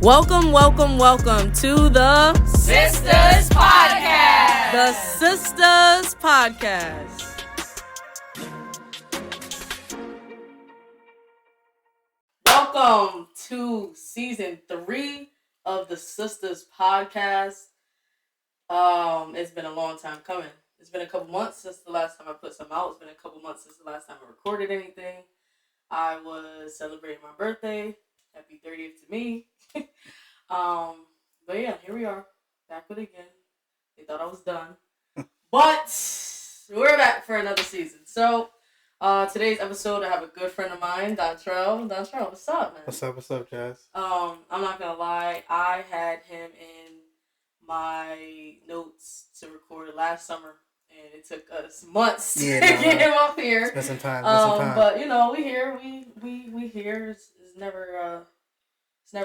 Welcome to the Sisters Podcast. The Sisters Podcast. Welcome to season 3 of the Sisters Podcast. It's been a long time coming. It's been a couple months since the last time I put some out. It's been a couple months since the last time I recorded anything. I was celebrating my birthday. Happy 30th to me. But yeah, here we are. Back with it again. They thought I was done. But we're back for another season. So today's episode I have a good friend of mine, Dontrell. Dontrell, what's up, man? What's up, Jazz? I'm not gonna lie, I had him in my notes to record last summer. And it took us months to get him up here. Spend some time. But you know, we here. We here. It's never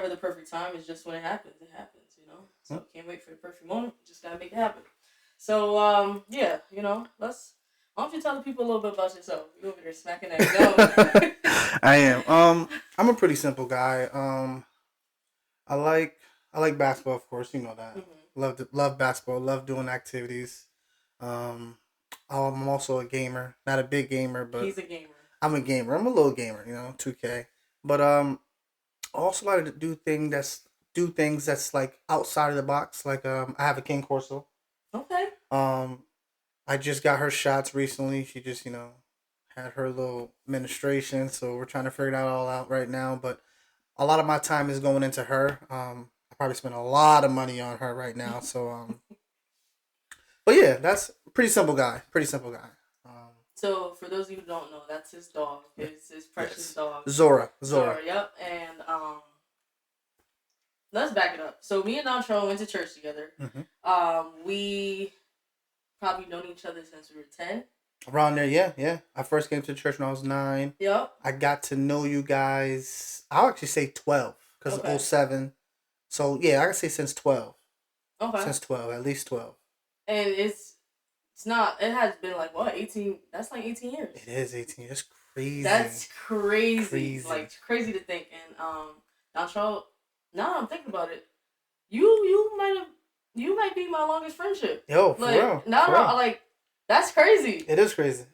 the perfect time. It's just when it happens. It happens. You know. So can't wait for the perfect moment. Just gotta make it happen. So yeah, you know. Why don't you tell the people a little bit about yourself? You over there smacking that gum. I am. I'm a pretty simple guy. I like basketball, of course. You know that. Mm-hmm. Love basketball. Love doing activities. I'm also a gamer. Not a big gamer, but he's a gamer. I'm a gamer. I'm a little gamer, 2K. But I also like to do things that's like outside of the box. Like I have a King Corso. Okay. I just got her shots recently. She just, had her little menstruation, so we're trying to figure that all out right now. But a lot of my time is going into her. I probably spend a lot of money on her right now. So but yeah, that's a pretty simple guy. So for those of you who don't know, that's his dog. His precious dog. Zora. Yep. And let's back it up. So me and Dontrell went to church together. Mm-hmm. We probably known each other since we were 10. Around there, yeah. I first came to church when I was 9. Yep. I got to know you guys, I'll actually say 12, because of 07. So yeah, I can say since 12. Okay. Since 12, at least 12. And it has been like, 18, that's like 18 years. It is 18, that's crazy. That's crazy. Like, crazy to think. And, Dontrell, now I'm thinking about it, you might be my longest friendship. Yo, for real. Like, that's crazy. It is crazy.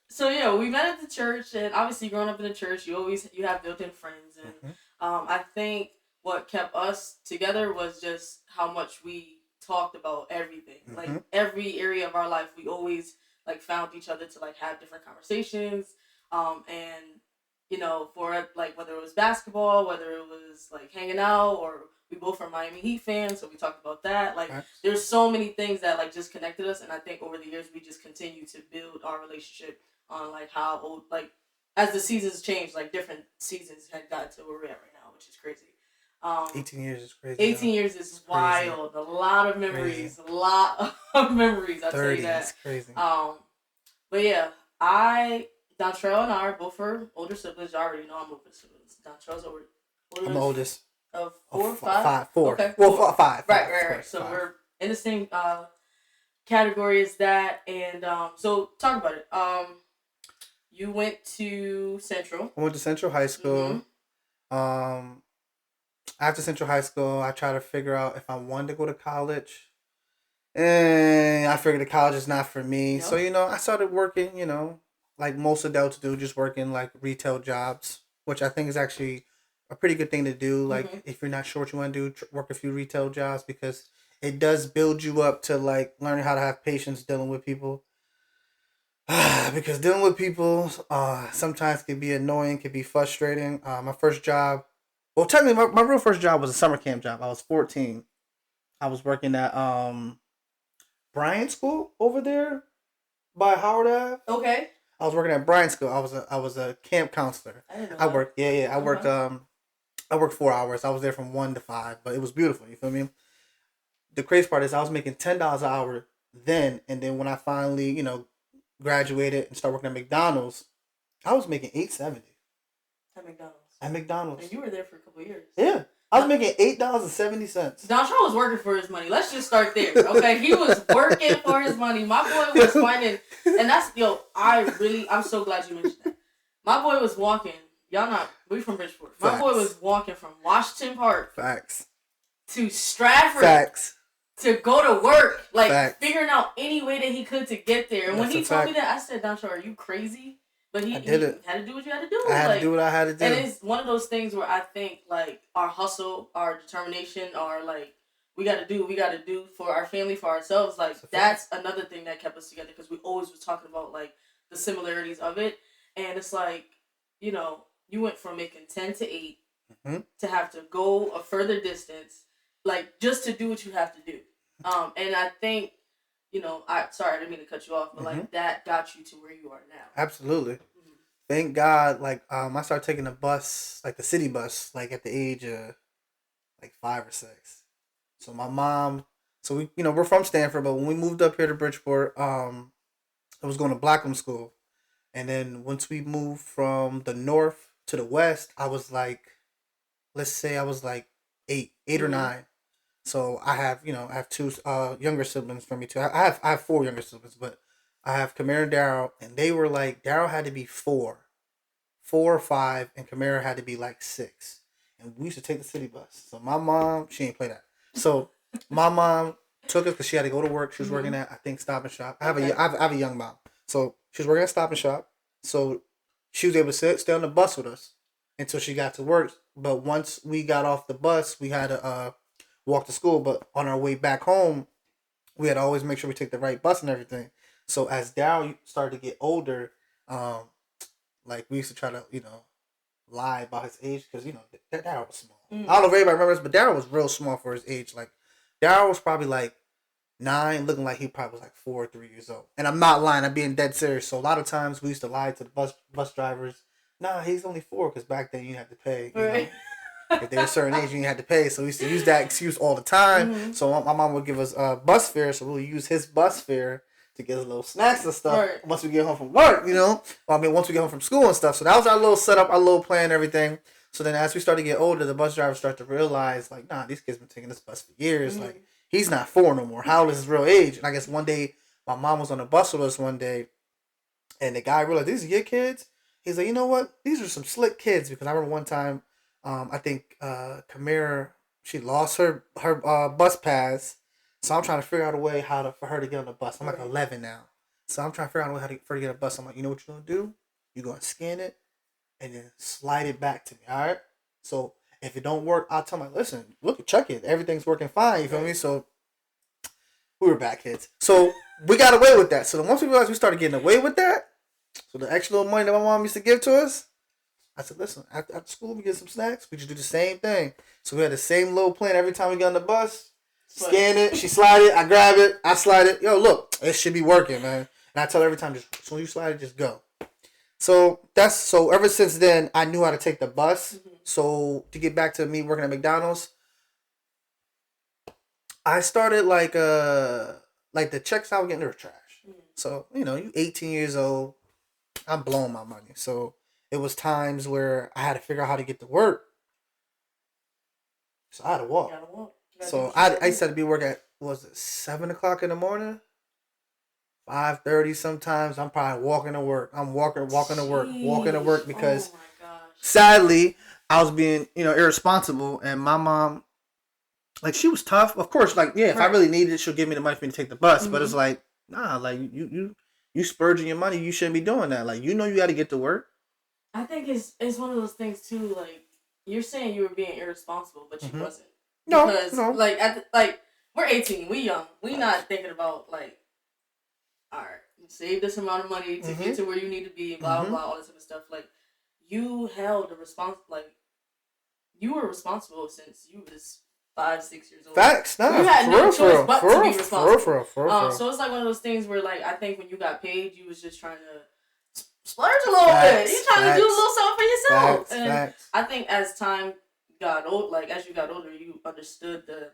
So, yeah, we met at the church, and obviously growing up in the church, you have built-in friends. And I think what kept us together was just how much we talked about everything. Mm-hmm. Like, every area of our life, we always, like, found each other to, like, have different conversations. And, for, like, whether it was basketball, whether it was, like, hanging out, or we both are Miami Heat fans, so we talked about that. Like, there's so many things that, like, just connected us, and I think over the years, we just continue to build our relationship on, like, how old, like, as the seasons changed, like, different seasons had gotten to where we're at right now, which is crazy. 18 years is crazy. 18 years is wild. A lot of memories. Crazy. A lot of memories, I'll tell you that. It's crazy. But yeah, Dontrell and I are both her older siblings. You already know I'm older siblings. Dontrell's older. I'm the oldest. Of 4, 5? 4. Okay. Well, 4. 5. Right. So we're in the same category as that. And so talk about it. You went to Central. I went to Central High School. Mm-hmm. After Central High School, I tried to figure out if I wanted to go to college. And I figured the college is not for me. Yep. So, I started working, like most adults do, just working like retail jobs, which I think is actually a pretty good thing to do. Like, if you're not sure what you want to do, work a few retail jobs, because it does build you up to, like, learning how to have patience dealing with people. Because dealing with people sometimes can be annoying, can be frustrating. My first job, well, technically, my real first job was a summer camp job. I was 14. I was working at Bryan School over there by Howard Ave. Okay. I was working at Bryan School. I was a camp counselor. I worked. I worked. I worked 4 hours. I was there from 1 to 5, but it was beautiful. You feel me? The crazy part is I was making $10 an hour then, and then when I finally, graduated and started working at McDonald's, I was making $8.70. At McDonald's. And you were there for a couple of years. Yeah. I was making $8.70. Dontrell was working for his money. Let's just start there. Okay, he was working for his money. My boy was finding, and that's I'm so glad you mentioned that. My boy was walking y'all not. We from Bridgeport. My boy was walking from Washington Park. Facts. To Stratford. Facts. To go to work. Like, Facts. figuring out any way that he could to get there. And when he told me that, I said, Dontrell, are you crazy? But he had to do what you had to do. I had to do what I had to do. And it's one of those things where I think, like, our hustle, our determination, our, like, we got to do for our family, for ourselves. Like, that's another thing that kept us together because we always was talking about, like, the similarities of it. And it's like, you know, you went from making 10 to 8 to have to go a further distance, like, just to do what you have to do. And I think, you know, sorry, I didn't mean to cut you off, but like that got you to where you are now. Absolutely. Thank God. Like, I started taking the bus, like the city bus, like at the age of like 5 or 6. So my mom, we, you know, we're from Stanford, but when we moved up here to Bridgeport, I was going to Blackham School, and then once we moved from the north to the west, I was like, let's say I was like 8 or 9. So I have 2 younger siblings from me too. I have 4 younger siblings, but I have Kamara and Daryl, and they were like, Daryl had to be 4 or 5, and Kamara had to be like 6. And we used to take the city bus. So my mom, she ain't play that. So my mom took us because she had to go to work. She was working at, I think, Stop and Shop. I have a young mom. So she was working at Stop and Shop. So she was able to stay on the bus with us until she got to work. But once we got off the bus, we had to walk to school, but on our way back home, we had to always make sure we take the right bus and everything. So as Daryl started to get older, like we used to try to, you know, lie about his age because, you know, Daryl was small. I don't know if everybody remembers, but Daryl was real small for his age. Like, Daryl was probably like 9, looking like he probably was like 4 or 3 years old. And I'm not lying, I'm being dead serious. So a lot of times we used to lie to the bus drivers. Nah, he's only 4 because back then you had to pay. You know? If they were a certain age, you had to pay. So we used to use that excuse all the time. So my mom would give us bus fare, so we'll use his bus fare to get us little snacks and stuff once we get home from work, you know? Once we get home from school and stuff. So that was our little setup, our little plan and everything. So then as we started to get older, the bus drivers start to realize, like, nah, these kids been taking this bus for years. Like, he's not 4 no more. How old is his real age? And I guess one day, my mom was on the bus with us one day, and the guy realized, these are your kids? He's like, you know what? These are some slick kids. Because I remember one time, I think Kamara, she lost her bus pass, so I'm trying to figure out a way for her to get on the bus. I'm like 11 now, so I'm trying to figure out a way for her to get on the bus. I'm like, you know what you're gonna do? You're gonna scan it and then slide it back to me. All right. So if it don't work, I'll tell my listen, look, check it, everything's working fine. You feel me? So we were back kids. So we got away with that. So then once we realized we started getting away with that, so the extra little money that my mom used to give to us, I said, listen, after school, we get some snacks. We just do the same thing. So we had the same little plan every time we got on the bus. Scan it, she slide it, I grab it, I slide it. Yo, look, it should be working, man. And I tell her every time, just as soon as you slide it, just go. So ever since then, I knew how to take the bus. So to get back to me working at McDonald's, I started like the checks I was getting, they were trash. So, you know, you 18 years old, I'm blowing my money. So it was times where I had to figure out how to get to work. So I had to walk. So I used to be working at, 7 o'clock in the morning? 5:30 sometimes. I'm probably walking to work. I'm walking to work because sadly, I was being, you know, irresponsible, and my mom, like, she was tough. Of course, like, yeah, if I really needed it, she'll give me the money for me to take the bus. But it's like, nah, like, you splurging your money, you shouldn't be doing that. Like, you know you got to get to work. I think it's one of those things too. Like, you're saying you were being irresponsible, but you wasn't. Because like we're 18, we young, we not thinking about like, all right, save this amount of money to get to where you need to be, blah blah, all this type of stuff. Like, you held the you were responsible since you was 5, 6 years old. Facts, nah, you had no choice but to be responsible. For so it's like one of those things where, like, I think when you got paid, you was just trying to splurge a little bit. You're trying to do a little something for yourself. And I think as time got old, like as you got older, you understood the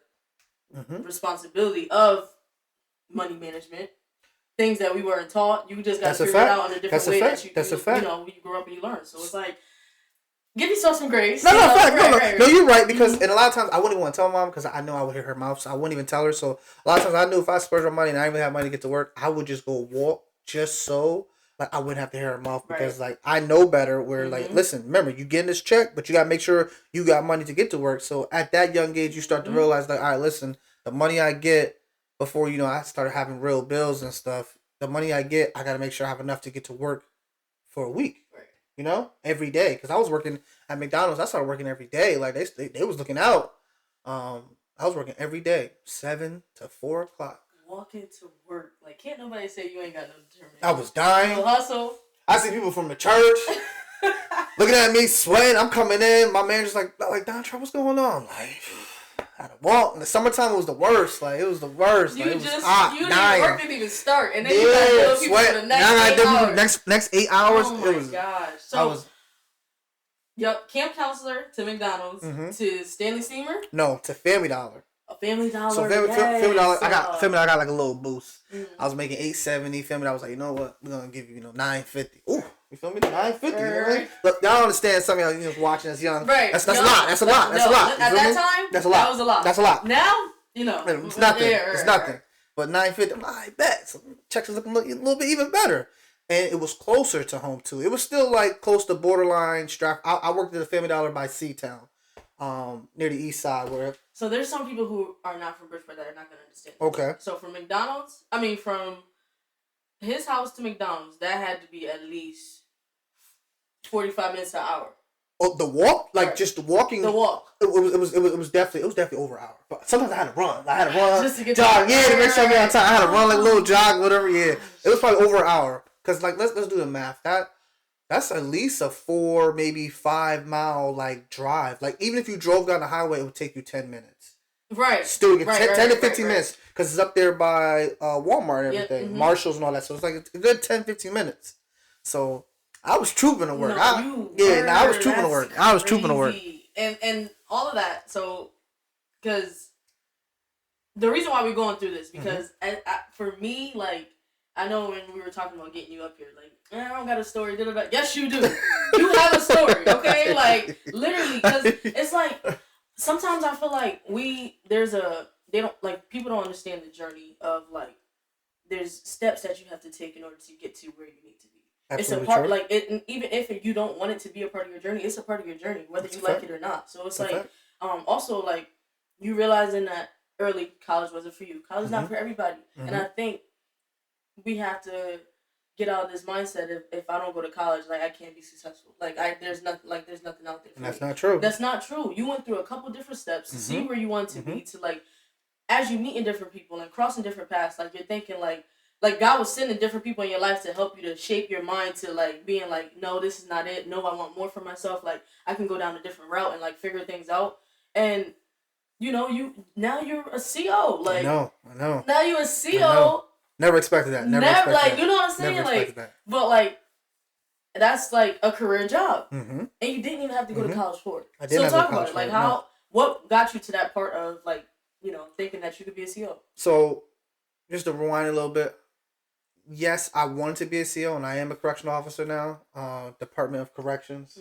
responsibility of money management. Things that we weren't taught, you just got to figure it out in a different way. That's a fact. You know, you grow up and you learn. So it's like, give yourself some grace. No, you're right, because and a lot of times I wouldn't even want to tell mom because I know I would hit her mouth, so I wouldn't even tell her. So a lot of times I knew if I splurged my money and I didn't have money to get to work, I would just go walk just so like I wouldn't have to hear her mouth because like I know better. Where like, listen, remember you getting this check, but you gotta make sure you got money to get to work. So at that young age, you start to realize like, all right, listen, the money I get before I started having real bills and stuff. The money I get, I gotta make sure I have enough to get to work for a week. Every day because I was working at McDonald's. I started working every day. Like they was looking out. I was working every day, 7 to 4 o'clock. Walking to work, like can't nobody say you ain't got no determination. I was dying. No hustle. I see people from the church looking at me, sweating. I'm coming in. My manager's like Dontrell, what's going on? Like, I had to walk. In the summertime, it was the worst. Like, it was the worst. You like, it just, was hot, you dying. Work didn't even start, and then you got to deal with people sweat. for the next 8 hours. Next 8 hours. Oh my gosh! So, camp counselor to McDonald's to Stanley Steamer. No, to Family Dollar. A Family Dollar. So Family Dollar, I got like a little boost. I was making $8.70. Family Dollar was like, you know what? We're gonna give you $9.50. Ooh, you feel me? $9.50. You know what I mean? Look, y'all understand. Some of y'all watching that's young. Right. That's a lot. That's a lot. That's a lot. At that time, that's a lot. That was a lot. That's a lot. Now, it's nothing. It's nothing. But $9.50. I'm like, I bet. So checks is looking a little bit even better. And it was closer to home too. It was still like close to borderline Stratford. I worked at the Family Dollar by Seatown, near the east side. So there's some people who are not from Bridgeport that are not going to understand. Okay. So from from his house to McDonald's, that had to be at least 45 minutes to an hour. Oh, the walk, like just the walking. The walk. It was definitely over an hour. But sometimes I had to run. Just to get jog. Yeah, to make sure I get on time. I had to run like a little jog, whatever. Yeah, it was probably over an hour. Cause like let's do the math. That's at least a 4, maybe 5 mile like drive. Like even if you drove down the highway, it would take you 10 minutes. Right. Still get 10 to 15 minutes. Cause it's up there by Walmart and everything, Marshalls and all that. So it's like a good 10-15 minutes. So I was trooping to work. I was trooping to work. I was trooping to work. And all of that. So, because the reason why we're going through this because for me, like. I know when we were talking about getting you up here, like, I don't got a story, da-da-da. Yes, you do. You have a story, okay? Like, literally, because it's like, sometimes I feel like people don't understand the journey of, like, there's steps that you have to take in order to get to where you need to be. Absolutely it's a part, true. Like, even if you don't want it to be a part of your journey, it's a part of your journey, whether you like it or not. So it's like, also, like, you realizing that early college wasn't for you. College is not for everybody. And I think we have to get out of this mindset if I don't go to college, like I can't be successful. There's nothing out there for me. That's not true. That's not true. You went through a couple different steps to see where you want to be, to like as you meeting different people and crossing different paths, like you're thinking like God was sending different people in your life to help you to shape your mind to like being like, no, this is not it. No, I want more for myself. Like I can go down a different route and like figure things out. And you're a CO. Like I know. Now you're a CO. Never expected that. Never expected that. You know what I'm saying? Never expected that. But like, that's like a career job, and you didn't even have to go to college for it. I didn't have to go to college for it. Like what got you to that part of like, thinking that you could be a CO? So, just to rewind a little bit. Yes, I wanted to be a CO, and I am a correctional officer now, Department of Corrections.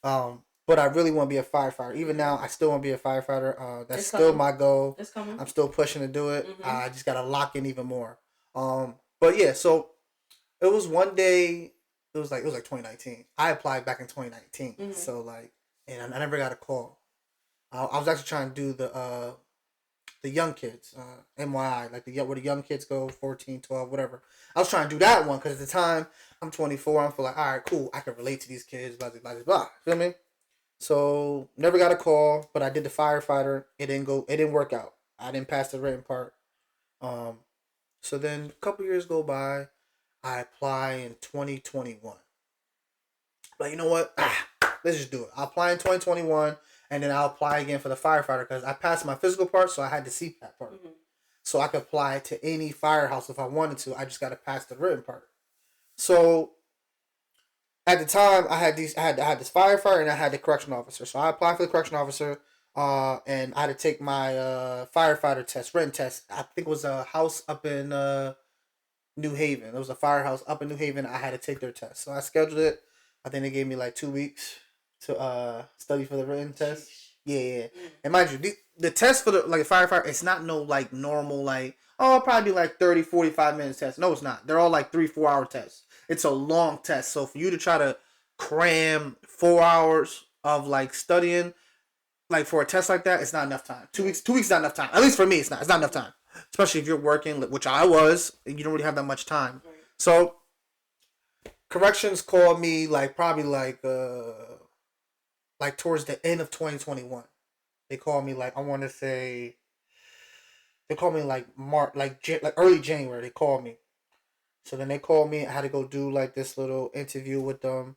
But I really want to be a firefighter. Even now, I still want to be a firefighter. That's still my goal. It's coming. I'm still pushing to do it. I just got to lock in even more. But yeah, so it was one day. It was like 2019. I applied back in 2019. So like, and I never got a call. I was actually trying to do the young kids, NYI, like where the young kids go, 14, 12, whatever. I was trying to do that one because at the time I'm 24. I'm like, all right, cool. I can relate to these kids. Blah blah blah blah. Feel me? So never got a call, but I did the firefighter. It didn't work out. I didn't pass the written part. So then a couple years go by, I apply in 2021. But you know what? Let's just do it. I'll apply in 2021, and then I'll apply again for the firefighter because I passed my physical part, so I had the CPAP part. So I could apply to any firehouse if I wanted to. I just got to pass the written part. So at the time, I had this firefighter and I had the correctional officer. So I applied for the correctional officer. And I had to take my firefighter test, written test. I think it was a house up in New Haven. It was a firehouse up in New Haven. I had to take their test. So I scheduled it. I think they gave me like 2 weeks to study for the written test. Yeah. And mind you, the test for the like firefighter, it's not no like normal like it'll probably be like 30, 45 minutes test. No, it's not. They're all like 3-4 hour tests. It's a long test. So for you to try to cram 4 hours of like studying like for a test like that, it's not enough time. 2 weeks is not enough time. At least for me, it's not enough time. Especially if you're working, which I was, and you don't really have that much time. Right. So corrections called me like probably like towards the end of 2021. They called me like I want to say they called me like March like early January. They called me. So then they called me. I had to go do like this little interview with them.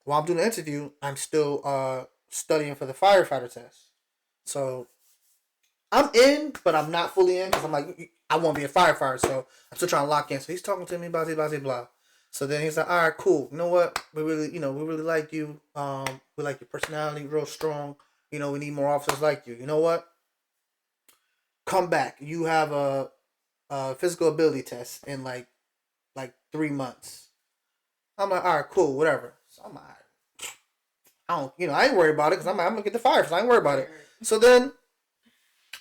While I'm doing the interview, I'm still studying for the firefighter test. So I'm in, but I'm not fully in because I'm like I want to be a firefighter. So I'm still trying to lock in. So he's talking to me blah blah blah blah. So then he's like, all right, cool. You know what? We really like you. We like your personality, real strong. We need more officers like you. You know what? Come back. You have a physical ability test in like 3 months. I'm like, all right, cool, whatever. So I'm like, I ain't worried about it because I'm gonna get the fire. So I ain't worried about it. So then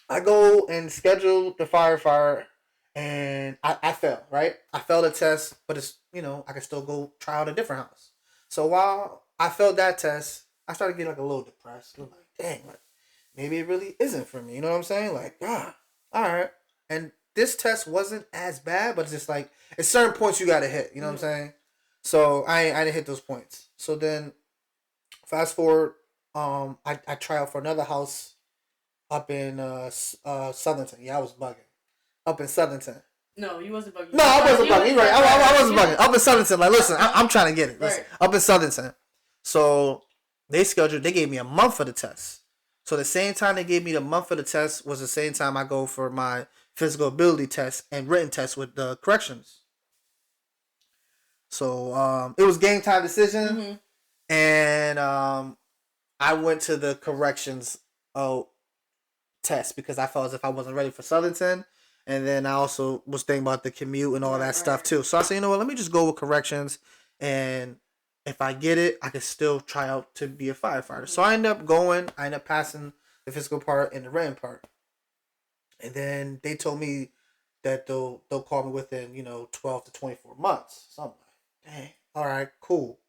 I go and schedule the firefighter. And I failed, right? I failed the test, but it's, I can still go try out a different house. So while I failed that test, I started getting like a little depressed. I'm like, dang, like, maybe it really isn't for me. You know what I'm saying? Like, all right. And this test wasn't as bad, but it's just like, at certain points you got to hit. You know what I'm saying? So I didn't hit those points. So then, fast forward, I try out for another house up in Southernton. Yeah, I was bugging. Up in Southernton. No, you wasn't bugging. No, I wasn't bugging. You're right. I wasn't bugging. Up in Southernton. Like, listen, I'm trying to get it. Listen, up in Southernton. So, they gave me a month for the test. So, the same time they gave me the month for the test was the same time I go for my physical ability test and written test with the corrections. So, it was game time decision. Mm-hmm. And I went to the corrections test because I felt as if I wasn't ready for Southernton. And then I also was thinking about the commute and all that stuff too. So I said, you know what, let me just go with corrections. And if I get it, I can still try out to be a firefighter. Mm-hmm. So I ended up passing the physical part and the written part. And then they told me that they'll call me within, 12 to 24 months. So I'm like, dang, all right, cool.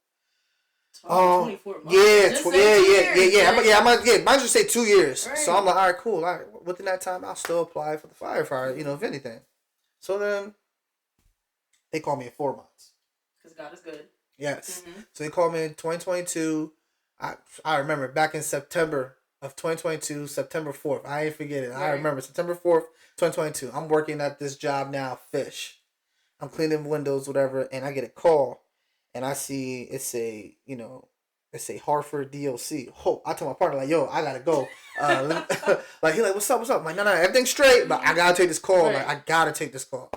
24 months. I might just say 2 years. Right. So I'm like, all right, cool. All right, within that time, I'll still apply for the firefighter, if anything. So then they called me in 4 months. Because God is good. Yes. Mm-hmm. So they called me in 2022. I remember back in September of 2022, September 4th. I ain't forget it. Right. I remember September 4th, 2022. I'm working at this job now, Fish. I'm cleaning windows, whatever, and I get a call. And I see it's a Hartford DOC. Oh, I told my partner like, yo, I gotta go. Like he like, what's up? I'm like, no, everything's straight, but I gotta take this call. Right. Like I gotta take this call.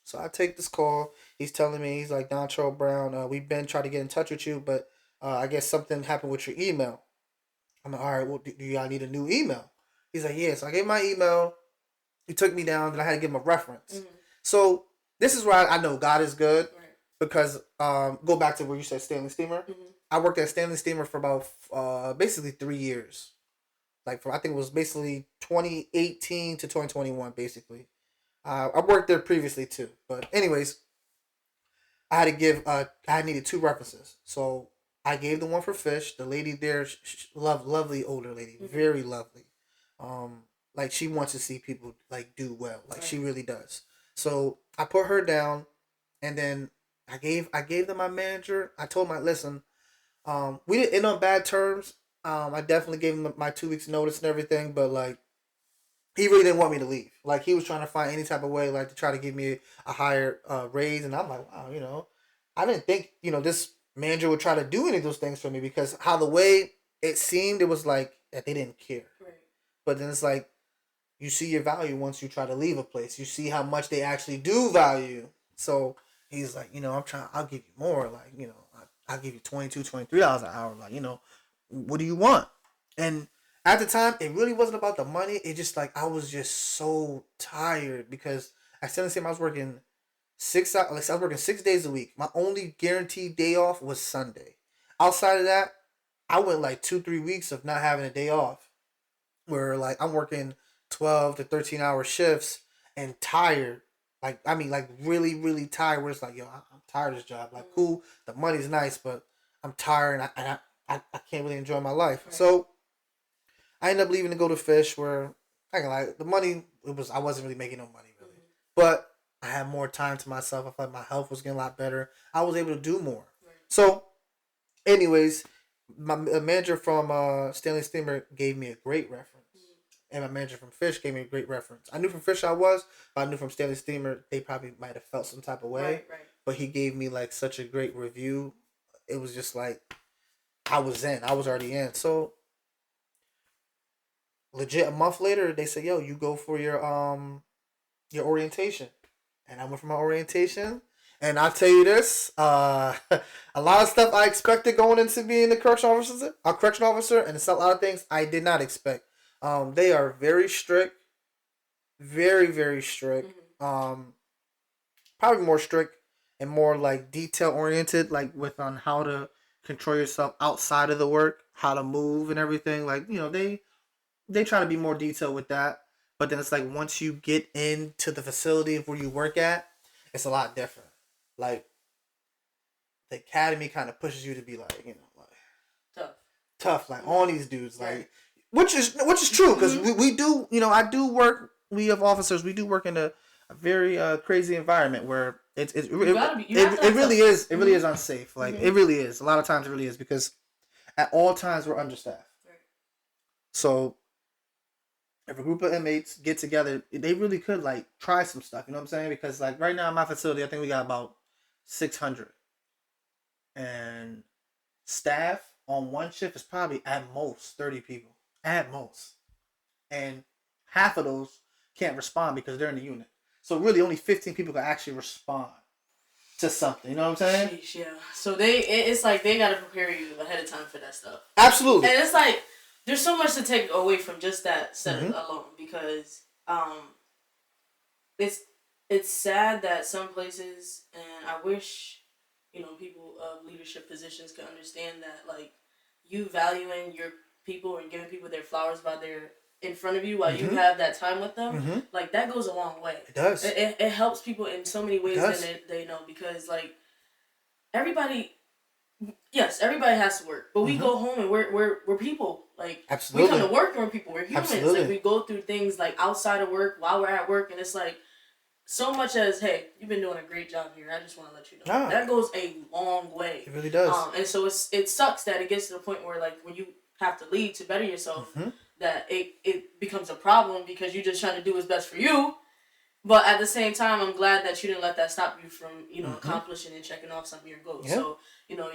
So I take this call. He's telling me, he's like, Dontrell Brown, we've been trying to get in touch with you, but I guess something happened with your email. I'm like, all right, well, do y'all need a new email? He's like, yeah. So I gave my email. He took me down, and I had to give him a reference. Mm-hmm. So this is where I know God is good. Right. Because go back to where you said Stanley Steamer. Mm-hmm. I worked at Stanley Steamer for about basically 3 years. I think it was basically 2018 to 2021, basically. I worked there previously too, but anyways, I needed 2 references, so I gave the one for Fish. The lady there, lovely older lady, mm-hmm. very lovely. Like she wants to see people like do well, like right. She really does. So I put her down, and then I gave them my manager. I told him, listen, we didn't end on bad terms. I definitely gave him my 2 weeks notice and everything, but like, he really didn't want me to leave. Like, he was trying to find any type of way, like, to try to give me a higher raise, and I'm like, wow, I didn't think, this manager would try to do any of those things for me, because how the way it seemed, it was like that they didn't care. Right. But then it's like, you see your value once you try to leave a place. You see how much they actually do value. So he's like, I'll give you more. Like, I'll give you $22, $23 an hour. Like, what do you want? And at the time, it really wasn't about the money. It just like, I was just so tired because at 17, I was working 6 hours. Like, I was working 6 days a week. My only guaranteed day off was Sunday. Outside of that, I went like 2-3 weeks of not having a day off. where like I'm working 12 to 13 hour shifts and tired. Like I mean, like really, really tired. Where it's like, yo, I'm tired of this job. Like, cool, the money's nice, but I'm tired and I can't really enjoy my life. Right. So I ended up leaving to go to Fish, where I can like the money. I wasn't really making no money really, but I had more time to myself. I felt like my health was getting a lot better. I was able to do more. Right. So, anyways, my manager from Stanley Steamer gave me a great reference. And my manager from Fish gave me a great reference. I knew from Fish I was, but I knew from Stanley Steamer they probably might have felt some type of way. Right. But he gave me like such a great review. It was just like I was in. I was already in. So legit a month later they said, yo, you go for your orientation. And I went for my orientation. And I'll tell you this, a lot of stuff I expected going into being a correctional officer, and it's a lot of things I did not expect. They are very strict, very, very strict. Probably more strict and more like detail oriented, like with on how to control yourself outside of the work, how to move and everything. Like, you know, they try to be more detailed with that. But then it's like once you get into the facility where you work at, it's a lot different. Like the academy kind of pushes you to be like, you know, like tough, like on these dudes, like which is true because we do, you know, I do work. We have officers. We do work in a very crazy environment where it really is unsafe. Like it really is. A lot of times it really is because at all times we're understaffed. Right. So if a group of inmates get together, they really could like try some stuff. You know what I'm saying? Because like right now in my facility, I think we got about 600, and staff on one shift is probably at most 30 people, at most, and half of those can't respond because they're in the unit. So really, only 15 people can actually respond to something. You know what I'm saying? Sheesh, yeah. So it's like they gotta prepare you ahead of time for that stuff. Absolutely. And it's like there's so much to take away from just that setting alone because it's sad that some places, and I wish, you know, people of leadership positions can understand that, like, you valuing your people and giving people their flowers while they're in front of you, while you have that time with them, like, that goes a long way. It does. It helps people in so many ways than they know, because, like, everybody has to work, but we go home and we're people. Like, absolutely, we come to work and we're people. We're humans. Absolutely. Like, we go through things like outside of work while we're at work, and it's like so much as, hey, you've been doing a great job here. I just want to let you know that goes a long way. It really does. And so it sucks that it gets to the point where, like, when you have to leave to better yourself, that it becomes a problem because you're just trying to do what's best for you. But at the same time, I'm glad that you didn't let that stop you from, you know, accomplishing and checking off some of your goals. Yep. So, you know,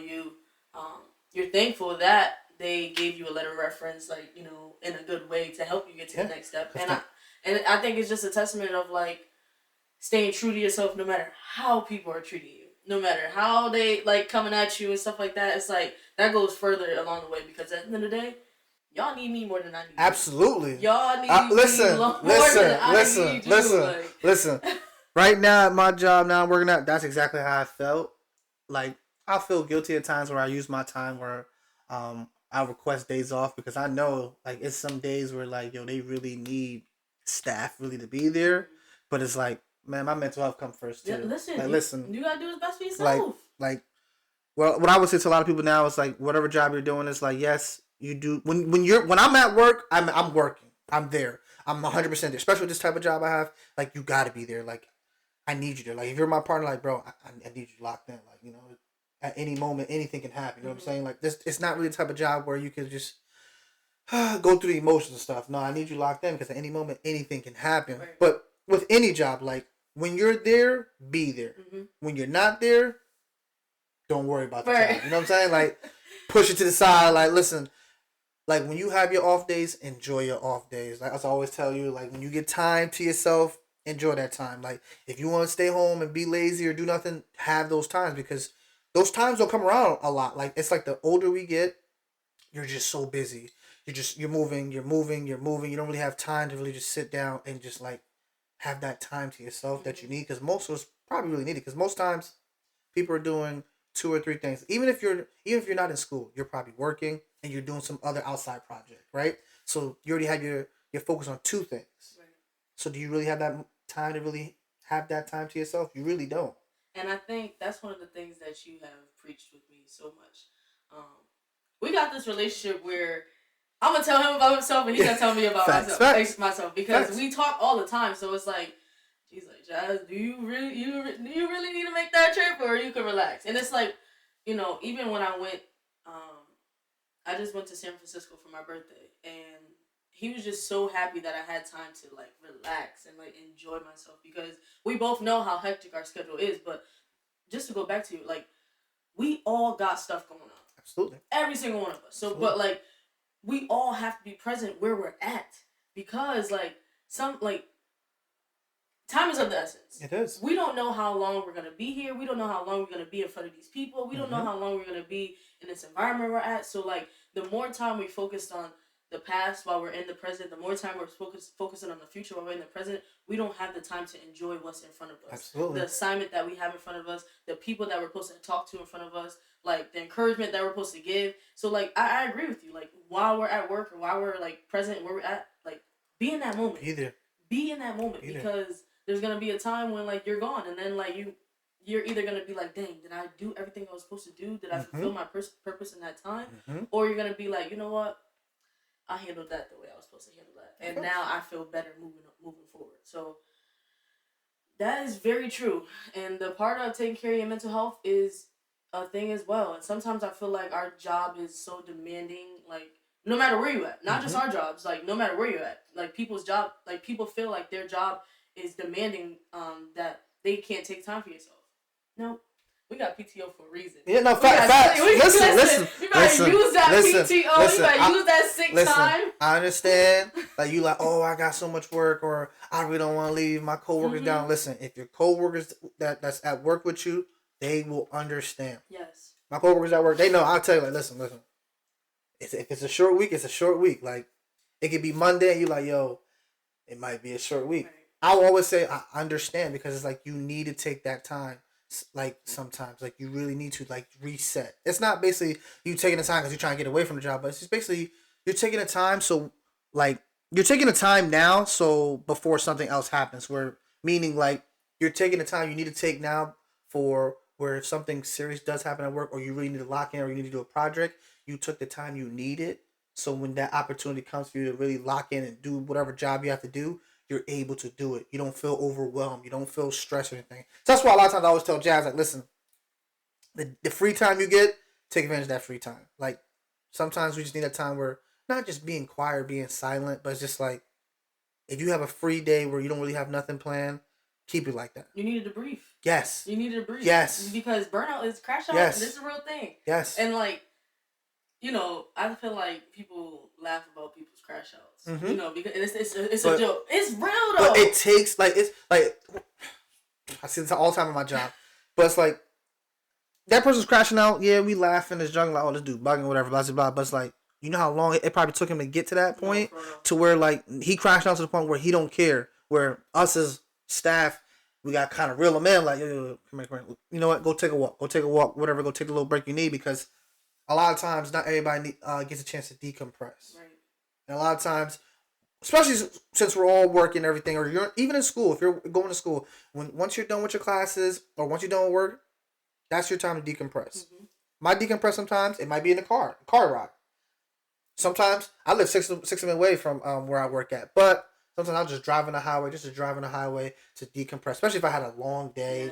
you're thankful that they gave you a letter of reference, like, you know, in a good way to help you get to the next step. And I think it's just a testament of, like, staying true to yourself no matter how people are treating you. No matter how they, like, coming at you and stuff like that. It's like, that goes further along the way because at the end of the day, y'all need me more than I need you. Absolutely. Y'all need me more than I need you. Listen. Right now at my job now I'm working at, that's exactly how I felt. Like, I feel guilty at times where I use my time where I request days off because I know, like, it's some days where, like, yo, they really need staff really to be there. But it's like, man, my mental health comes first too. Yeah, listen, you gotta do what's best for yourself. Like, well, what I would say to a lot of people now is like, whatever job you're doing is like, yes, you do. When I'm at work, I'm working. I'm there. I'm 100% there. Especially with this type of job I have. Like, you gotta be there. Like, I need you there. Like, if you're my partner, like, bro, I need you locked in. Like, you know, at any moment, anything can happen. You know what I'm saying? Like, this, it's not really the type of job where you can just go through the emotions and stuff. No, I need you locked in because at any moment, anything can happen. Right. But with any job, like, when you're there, be there. When you're not there, don't worry about the job. You know what I'm saying? Like, push it to the side. Like, listen, like, when you have your off days, enjoy your off days. Like, as I always tell you, like, when you get time to yourself, enjoy that time. Like, if you want to stay home and be lazy or do nothing, have those times because those times don't come around a lot. Like, it's like the older we get, you're just so busy. You're moving. You don't really have time to really just sit down and just, like, have that time to yourself that you need, because most of us probably really need it, because most times people are doing 2 or 3 things. Even if you're not in school, you're probably working and you're doing some other outside project, right? So you already have your focus on two things. Right. So do you really have that time to really have that time to yourself? You really don't. And I think that's one of the things that you have preached with me so much. We got this relationship where I'm gonna tell him about himself and he's gonna tell me about myself because we talk all the time. So it's like, she's like, Jazz, do you really need to make that trip, or you can relax? And it's like, even when I went, I just went to San Francisco for my birthday, and he was just so happy that I had time to like relax and like enjoy myself, because we both know how hectic our schedule is. But just to go back to like, we all got stuff going on. Absolutely. Every single one of us. So, but like, we all have to be present where we're at, because like time is of the essence. It is. We don't know how long we're gonna be here. We don't know how long we're gonna be in front of these people. We don't know how long we're gonna be in this environment we're at. So like, the more time we focused on the past while we're in the present, the more time we're focusing on the future while we're in the present, we don't have the time to enjoy what's in front of us. Absolutely. The assignment that we have in front of us, the people that we're supposed to talk to in front of us, like the encouragement that we're supposed to give. So like, I agree with you. Like, while we're at work or while we're like present where we're at, like, be in that moment. Be in that moment, because there's gonna be a time when like you're gone, and then like you're either gonna be like, dang, did I do everything I was supposed to do? Did I fulfill my purpose in that time? Or you're gonna be like, you know what? I handled that the way I was supposed to handle that, and now I feel better moving forward. So that is very true, and the part of taking care of your mental health is a thing as well. And sometimes I feel like our job is so demanding, like no matter where you at, not just our jobs, like no matter where you're at, like people's job, like people feel like their job is demanding that they can't take time for yourself. No. We got PTO for a reason. Yeah, no, facts. Listen. You better use that PTO. You better use that sick time. I understand. Like, you like, oh, I got so much work, or I really don't want to leave my coworkers down. Listen, if your coworkers that's at work with you, they will understand. Yes. My coworkers at work, they know. I'll tell you, like, listen. If it's a short week, it's a short week. Like, it could be Monday, and you're like, yo, it might be a short week. Right. I will always say I understand, because it's like you need to take that time. Like, sometimes, like, you really need to like reset. It's not basically you taking the time because you're trying to get away from the job, but it's just basically you're taking the time. So like, you're taking the time now, so before something else happens, where meaning like you're taking the time you need to take now for where if something serious does happen at work, or you really need to lock in, or you need to do a project, you took the time you needed. So when that opportunity comes for you to really lock in and do whatever job you have to do, you're able to do it. You don't feel overwhelmed. You don't feel stressed or anything. So that's why a lot of times I always tell Jazz, like, listen, the free time you get, take advantage of that free time. Like, sometimes we just need a time where not just being quiet or being silent, but it's just like, if you have a free day where you don't really have nothing planned, keep it like that. You need a debrief. Yes. You need a debrief. Yes. Because burnout is crash out. Yes. This is a real thing. Yes. And like, I feel like people laugh about people's crash outs. Because it's a joke. It's real though. But it takes it's like I see this all the time in my job. But it's like that person's crashing out, yeah, we laughing, it's jungle, like, oh, this dude bugging, whatever, blah blah blah. But it's like, you know how long it probably took him to get to that point, to where like he crashed out to the point where he don't care. Where us as staff, we got kind of reel him in, like, yo, come here. You know what? Go take a walk, whatever. Go take the little break you need, because a lot of times not everybody gets a chance to decompress. Right. And a lot of times, especially since we're all working and everything, or you're even in school, if you're going to school, once you're done with your classes or once you're done with work, that's your time to decompress. Might decompress sometimes. It might be in the car ride. Sometimes I live six minutes away from where I work at, but sometimes I'll just drive on the highway, to decompress. Especially if I had a long day,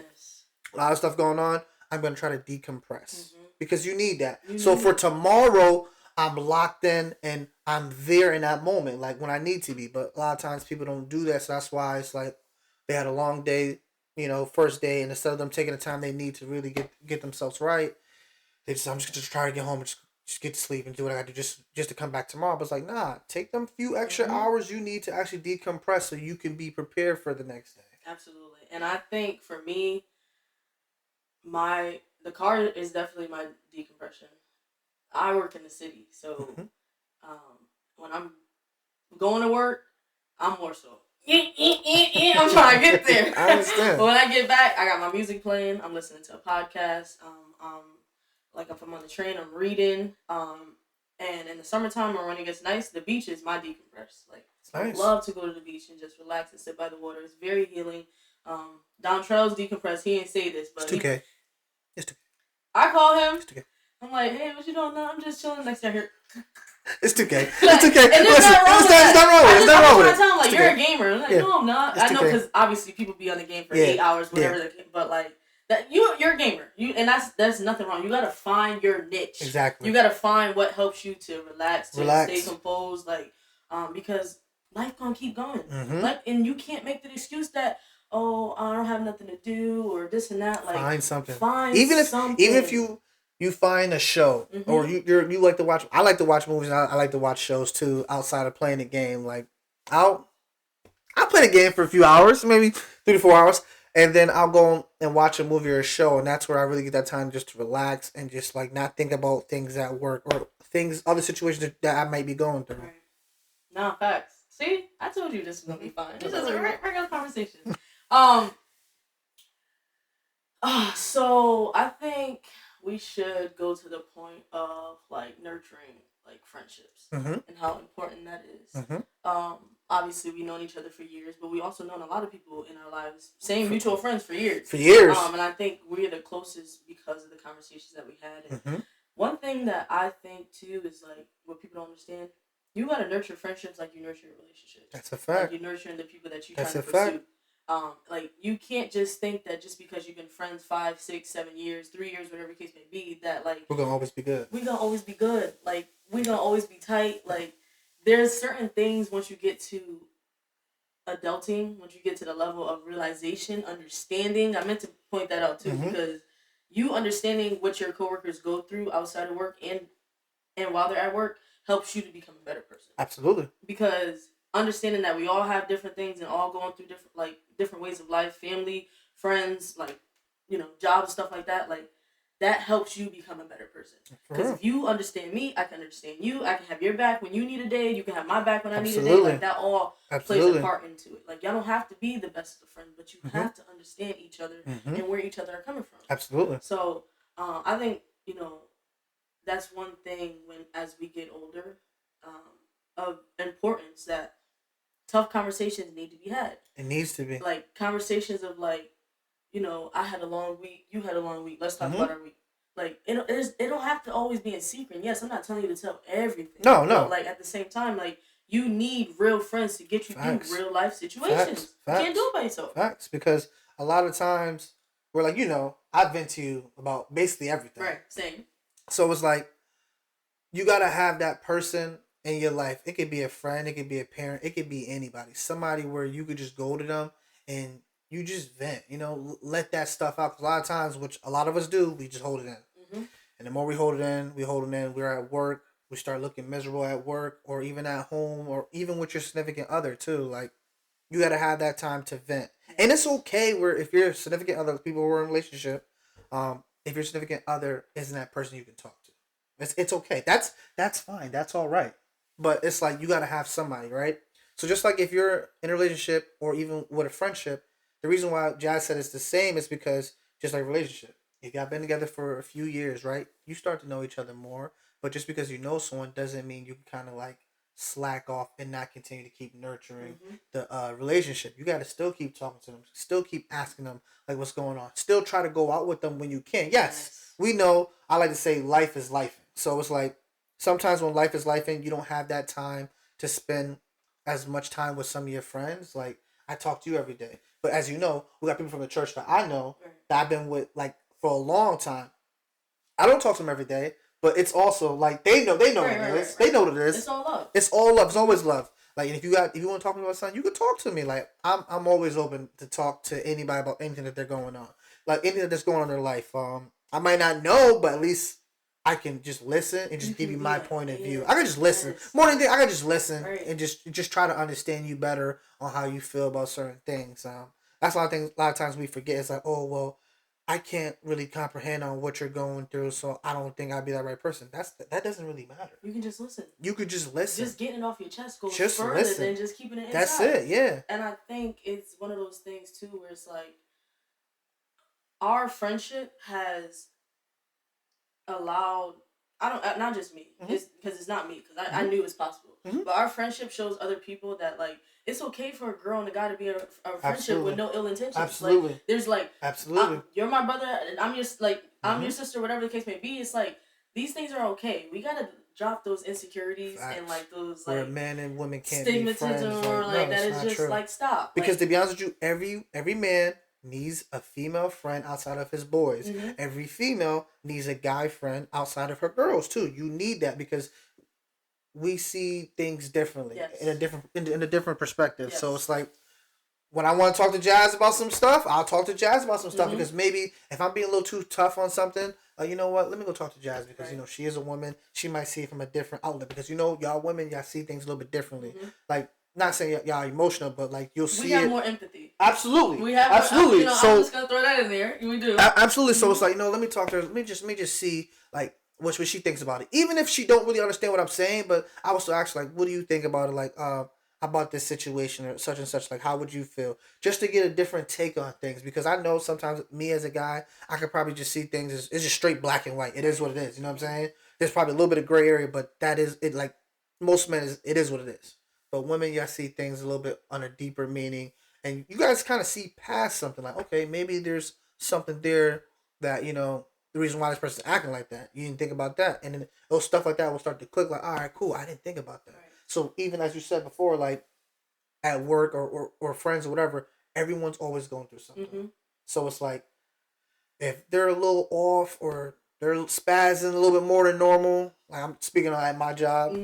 a lot of stuff going on, I'm going to try to decompress. Because you need that. For tomorrow, I'm locked in and I'm there in that moment, like when I need to be. But a lot of times people don't do that, so that's why it's like they had a long day, first day, and instead of them taking the time they need to really get themselves right, I'm just going to try to get home and just get to sleep and do what I got to do just to come back tomorrow. But it's like, nah, take them few extra hours you need to actually decompress so you can be prepared for the next day. Absolutely. And I think for me, the car is definitely my decompression. I work in the city, so when I'm going to work, I'm more so. I'm trying to get there. I understand. But when I get back, I got my music playing. I'm listening to a podcast. Like if I'm on the train, I'm reading. And in the summertime or when it gets nice, the beach is my decompress. Like, Nice. I love to go to the beach and just relax and sit by the water. It's very healing. Dontrell's decompress. He ain't say this, but It's 2K. It's 2K. I call him. It's 2K. I'm like, hey, what you doing? No, I'm just chilling next to her. It's 2K. Like, It's 2K. and there's Listen, nothing wrong with it's not wrong with it. It's not wrong with it. I tell him, like, It's you're 2K. a gamer. I'm like, Yeah. no, I'm not. It's I know 2K. because obviously people be on the game for 8 hours, whatever. But like that, you're a gamer. And that's nothing wrong. You gotta find your niche. Exactly. You gotta find what helps you to relax, stay composed, like, because life gonna keep going. Mm-hmm. Like, and you can't make the excuse that, oh, I don't have nothing to do or this and that. Like, find something. Even if you find a show or you like to watch. I like to watch movies. And I like to watch shows too outside of playing the game. Like I'll play the game for a few hours, maybe 3 to 4 hours, and then I'll go and watch a movie or a show, and that's where I really get that time just to relax and just like not think about things at work or other situations that I might be going through. Right. No, facts. See, I told you this was gonna be fun. This is a regular conversation. So I think we should go to the point of like nurturing like friendships and how important that is. Obviously we've known each other for years, but we also known a lot of people in our lives, same mutual friends for years. And I think we're the closest because of the conversations that we had. And one thing that I think too is like what people don't understand. You gotta nurture friendships like you nurture relationships. That's a fact. Like you nurturing the people that you try to pursue. Like you can't just think that just because you've been friends 5, 6, 7 years, 3 years, whatever the case may be, that like we're gonna always be good. We're gonna always be good. Like we're gonna always be tight. Like there's certain things once you get to adulting, once you get to the level of realization, understanding. I meant to point that out too because you understanding what your coworkers go through outside of work and while they're at work helps you to become a better person. Absolutely. Because understanding that we all have different things and all going through different ways of life, family, friends, like, jobs and stuff like that, like that helps you become a better person. Because if you understand me, I can understand you. I can have your back when you need a day. You can have my back when I need a day. Like that all plays a part into it. Like y'all don't have to be the best of friends, but you have to understand each other and where each other are coming from. Absolutely. So I think that's one thing when as we get older of importance that tough conversations need to be had. It needs to be. Like conversations of like, I had a long week, you had a long week, let's talk about our week. Like, it don't have to always be in secret. Yes, I'm not telling you to tell everything. No. But, like, at the same time, like, you need real friends to get you through real life situations. You can't do it by yourself. Facts. Because a lot of times, we're like, I've been to you about basically everything. Right, same. So it's like, you got to have that person in your life. It could be a friend, it could be a parent, it could be anybody. Somebody where you could just go to them and you just vent, let that stuff out. 'Cause a lot of times, which a lot of us do, we just hold it in. And the more we hold it in, we're at work, we start looking miserable at work or even at home or even with your significant other too. Like, you got to have that time to vent. And it's okay if your significant other, people who are in a relationship, if your significant other isn't that person you can talk to. It's okay. That's fine. That's all right. But it's like you got to have somebody, right? So just like if you're in a relationship or even with a friendship, the reason why Jazz said it's the same is because just like relationship, if y'all been together for a few years, right? You start to know each other more. But just because you know someone doesn't mean you can kind of like slack off and not continue to keep nurturing the relationship. You got to still keep talking to them, still keep asking them like what's going on. Still try to go out with them when you can. Yes, we know. I like to say life is life. So it's like sometimes when life is life and you don't have that time to spend as much time with some of your friends. Like I talk to you every day, but as you know, we got people from the church that I know that I've been with like for a long time. I don't talk to them every day, but it's also like they know what it is. They know what it is. It's all love. It's all love. It's always love. Like if you want to talk to me about something, you can talk to me. Like I'm always open to talk to anybody about anything that they're going on. Like anything that's going on in their life. I might not know, but at least I can just listen and just give you my point of view. I can just listen. More than anything, I can just listen and just try to understand you better on how you feel about certain things. That's a lot of things. A lot of times we forget. It's like, oh well, I can't really comprehend on what you're going through, so I don't think I'd be that right person. That doesn't really matter. You can just listen. You could just listen. Just getting it off your chest goes just further listen. than just keeping it inside. That's it, yeah. And I think it's one of those things too where it's like our friendship has allowed I don't, not just me, it's because it's not me, because I knew it's possible. But our friendship shows other people that, like, it's okay for a girl and a guy to be in a friendship with no ill intentions. Absolutely. Like, there's like, absolutely, you're my brother, and I'm your, like, I'm your sister, whatever the case may be. It's like, these things are okay. We gotta drop those insecurities and, like, those, like, where men and women can't be friends. Or, like, that is just, true. Like, stop. Because like, to be honest with you, every man needs a female friend outside of his boys. Every female needs a guy friend outside of her girls too. You need that because we see things differently in a different perspective. So it's like when I want to talk to Jazz about some stuff, I'll talk to Jazz about some stuff because maybe if I'm being a little too tough on something, you know what? Let me go talk to Jazz because you know she is a woman. She might see it from a different outlet because you know y'all women y'all see things a little bit differently. Like. Not saying y'all emotional, but like you'll see. We have more empathy. Absolutely. We have absolutely. So I'm just gonna throw that in there. We do. Absolutely. So it's like let me talk to her. Let me just see like what she thinks about it. Even if she don't really understand what I'm saying, but I will still ask like, what do you think about it? Like about this situation or such and such. Like how would you feel? Just to get a different take on things because I know sometimes me as a guy, I could probably just see things as it's just straight black and white. It is what it is. You know what I'm saying? There's probably a little bit of gray area, but that is it. Like most men, it is what it is. But women, y'all see things a little bit on a deeper meaning. And you guys kind of see past something like, okay, maybe there's something there that, you know, the reason why this person's acting like that. You didn't think about that. And then those stuff like that will start to click like, all right, cool. I didn't think about that. Right. So even as you said before, like at work or friends or whatever, everyone's always going through something. So it's like if they're a little off or they're spazzing a little bit more than normal, like I'm speaking on at my job,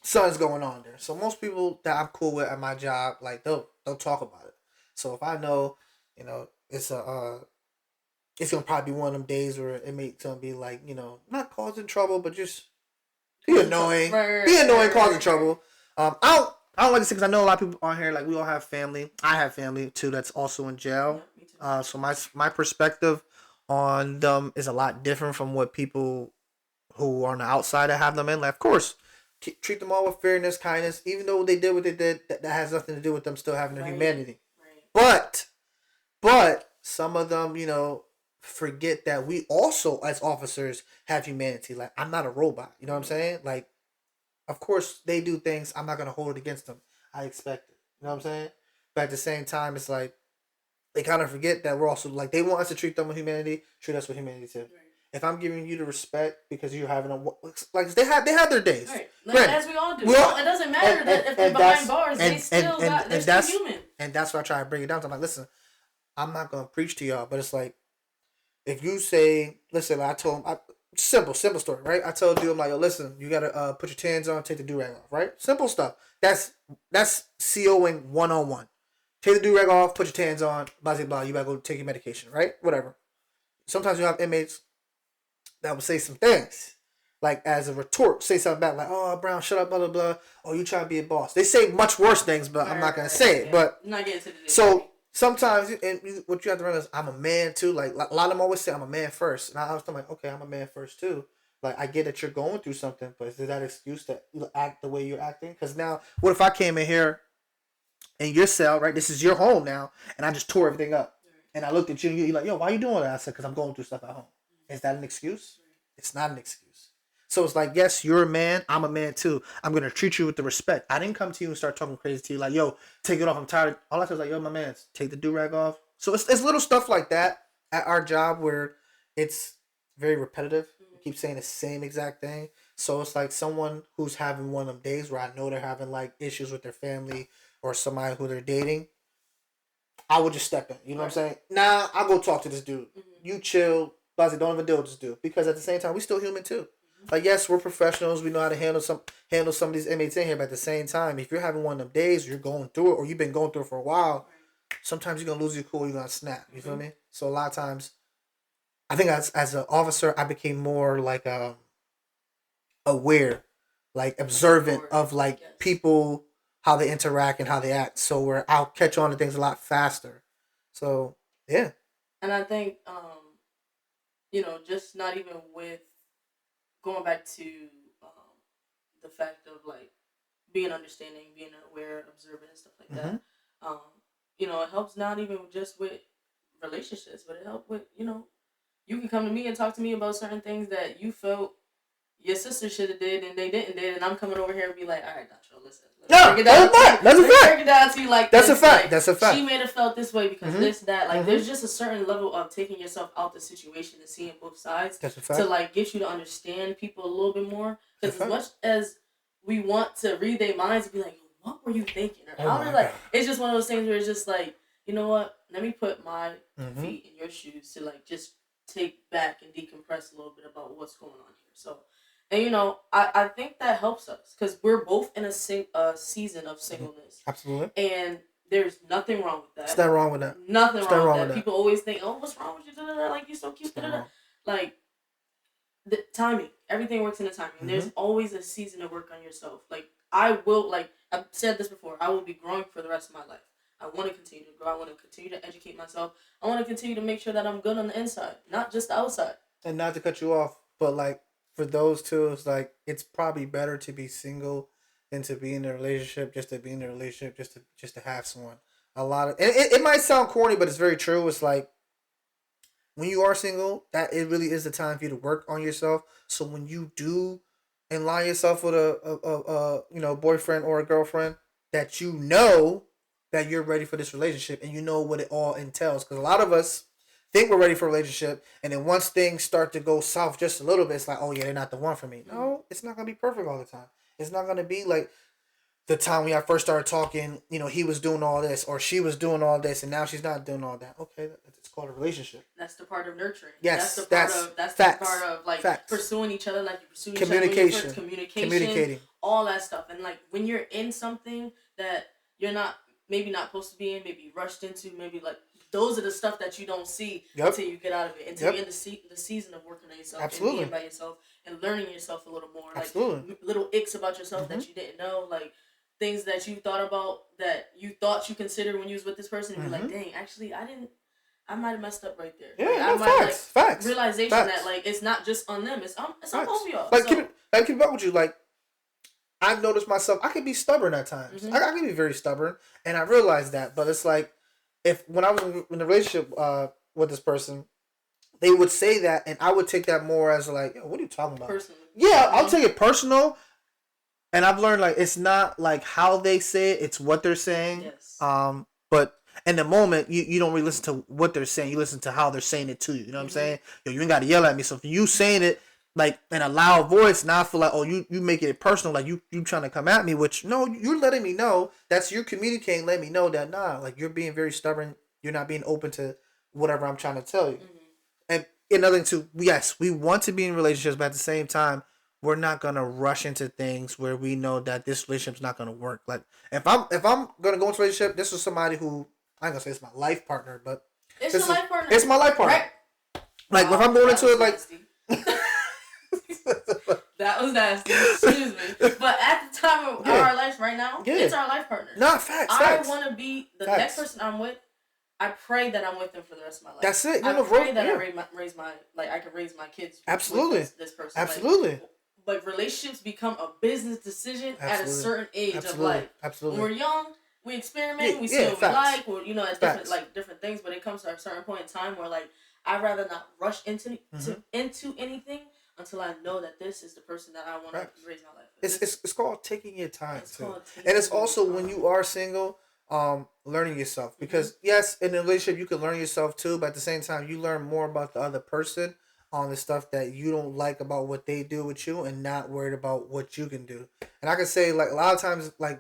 something's going on there. So most people that I'm cool with at my job, like they'll talk about it. So if I know, you know, it's gonna probably be one of them days where it may be like, you know, not causing trouble, but just be annoying, causing trouble. I don't like to say because I know a lot of people on here like we all have family. I have family too that's also in jail. So my perspective on them is a lot different from what people who are on the outside that have them in. Like, of course. Treat them all with fairness, kindness, even though they did what they did. That has nothing to do with them still having their humanity. Right. But some of them, you know, forget that we also, as officers, have humanity. Like, I'm not a robot. You know what I'm saying? Like, of course, they do things. I'm not going to hold it against them. I expect it. You know what I'm saying? But at the same time, it's like, they kind of forget that we're also, like, they want us to treat them with humanity, treat us with humanity too. Right. If I'm giving you the respect because you're having like they have their days, right? As we all do. It doesn't matter that if they're behind bars, they're still human. And that's why I try to bring it down. I'm like, listen, I'm not gonna preach to y'all, but it's like if you say, listen, like I told him, simple story, right? I told you, I'm like, yo, listen, you gotta put your tans on, take the do-rag off, right? Simple stuff. That's COing 101. Take the do-rag off, put your tans on, blah blah blah. You gotta go take your medication, right? Whatever. Sometimes you have inmates that will say some things, like as a retort, say something back, like, "Oh, Brown, shut up, blah blah blah." Oh, you trying to be a boss? They say much worse things, but I'm not gonna say it. But I'm not getting to the so sometimes, and what you have to realize, I'm a man too. Like a lot of them always say, "I'm a man first," and I was like, "Okay, I'm a man first too." Like I get that you're going through something, but is that excuse that you act the way you're acting? Because now, what if I came in here in your cell, right? This is your home now, and I just tore everything up, and I looked at you, and you're like, "Yo, why you doing that?" I said, "Because I'm going through stuff at home." Is that an excuse? It's not an excuse. So it's like, yes, you're a man. I'm a man too. I'm going to treat you with the respect. I didn't come to you and start talking crazy to you like, yo, take it off. I'm tired. All I said was like, yo, my man, take the do-rag off. So it's little stuff like that at our job where it's very repetitive. We keep saying the same exact thing. So it's like someone who's having one of them days where I know they're having like issues with their family or somebody who they're dating. I would just step in. You know what I'm saying? Nah, I'll go talk to this dude. You chill. Don't even deal with this dude because at the same time we still human too. Like yes, we're professionals. We know how to handle some of these inmates in here. But at the same time, if you're having one of them days, you're going through it, or you've been going through it for a while. Sometimes you're gonna lose your cool. You're gonna snap. You feel me? So a lot of times, I think as an officer, I became more like aware, like observant of like people, how they interact and how they act. So where I'll catch on to things a lot faster. So yeah. And I think you know, just not even with going back to the fact of like being understanding, being aware, observant, and stuff like that. You know, it helps not even just with relationships, but it helps with, you know, you can come to me and talk to me about certain things that you felt your sister should have did and they didn't did, and I'm coming over here and be like, all right, Dontrell, listen. No, break it down that's a fact. Break it down to you like that's this. a fact. Like, that's a fact. She made it felt this way because this, that. Like, there's just a certain level of taking yourself out the situation and seeing both sides. That's a fact. To like get you to understand people a little bit more. Because as much as we want to read their minds and be like, what were you thinking? Or how did like? It's just one of those things where it's just like, you know what? Let me put my feet in your shoes to like just take back and decompress a little bit about what's going on here. So, and you know, I think that helps us because we're both in a season of singleness. Absolutely. And there's nothing wrong with that. There's nothing wrong with that. Nothing wrong with that. People always think, oh, what's wrong with you? Like, you're so cute. Like, the timing. Everything works in the timing. There's always a season to work on yourself. Like, I will, like, I've said this before, I will be growing for the rest of my life. I want to continue to grow. I want to continue to educate myself. I want to continue to make sure that I'm good on the inside, not just the outside. And not to cut you off, but like for those two, it's like it's probably better to be single than to be in a relationship. Just to be in a relationship, just to have someone. A lot of it might sound corny, but it's very true. It's like when you are single, that it really is the time for you to work on yourself. So when you do align yourself with a boyfriend or a girlfriend, that you know that you're ready for this relationship and you know what it all entails. Because a lot of us think we're ready for a relationship, and then once things start to go south just a little bit, it's like, oh yeah, they're not the one for me. No, it's not going to be perfect all the time. It's not going to be like the time when I first started talking, you know, he was doing all this or she was doing all this and now she's not doing all that. Okay, it's called a relationship. That's the part of nurturing. Yes, that's the part of like pursuing each other, like you pursue each other. Communicating, all that stuff. And like when you're in something that you're maybe not supposed to be in, maybe rushed into, maybe like those are the stuff that you don't see until you get out of it, until you're in the season of working on yourself and being by yourself and learning yourself a little more. Like little icks about yourself that you didn't know, like things that you thought about that you thought you considered when you was with this person, and you're like, dang, actually I might have messed up right there. Yeah, like, facts. Realization that like it's not just on them, it's on both of y'all. Like keep up with you. Like I've noticed myself, I can be stubborn at times. I can be very stubborn, and I realize that. But it's like when I was in a relationship with this person, they would say that, and I would take that more as like, yo, what are you talking about? Personal. Yeah, I'll take it personal. And I've learned like it's not like how they say it; it's what they're saying. Yes. But in the moment, you don't really listen to what they're saying. You listen to how they're saying it to you. You know what I'm saying? Yo, you ain't got to yell at me. So if you saying it like in a loud voice, now I feel like, oh, you make it personal, like you trying to come at me. Which no, you're letting me know that's you communicating, letting me know that like you're being very stubborn. You're not being open to whatever I'm trying to tell you. And another thing too, yes, we want to be in relationships, but at the same time, we're not gonna rush into things where we know that this relationship's not gonna work. Like if I'm gonna go into a relationship, this is somebody who I ain't gonna say it's my life partner, but it's your life partner. It's my life partner. Right? Like if I'm going into it, like that was nasty. Excuse me, but at the time of our life right now, it's our life partner. Nah, facts. I want to be the next person I'm with. I pray that I'm with them for the rest of my life. That's it. I pray that I can raise my kids. Absolutely. With this person. Absolutely. But relationships become a business decision at a certain age of life. Absolutely. When we're young, we experiment, we see what we like, or at different things. But it comes to a certain point in time where like I'd rather not rush into anything until I know that this is the person that I want to raise my life with. It's called taking your time too, and it's also when you are single, learning yourself, because yes, in a relationship you can learn yourself too, but at the same time you learn more about the other person on the stuff that you don't like about what they do with you and not worried about what you can do. And I can say like a lot of times like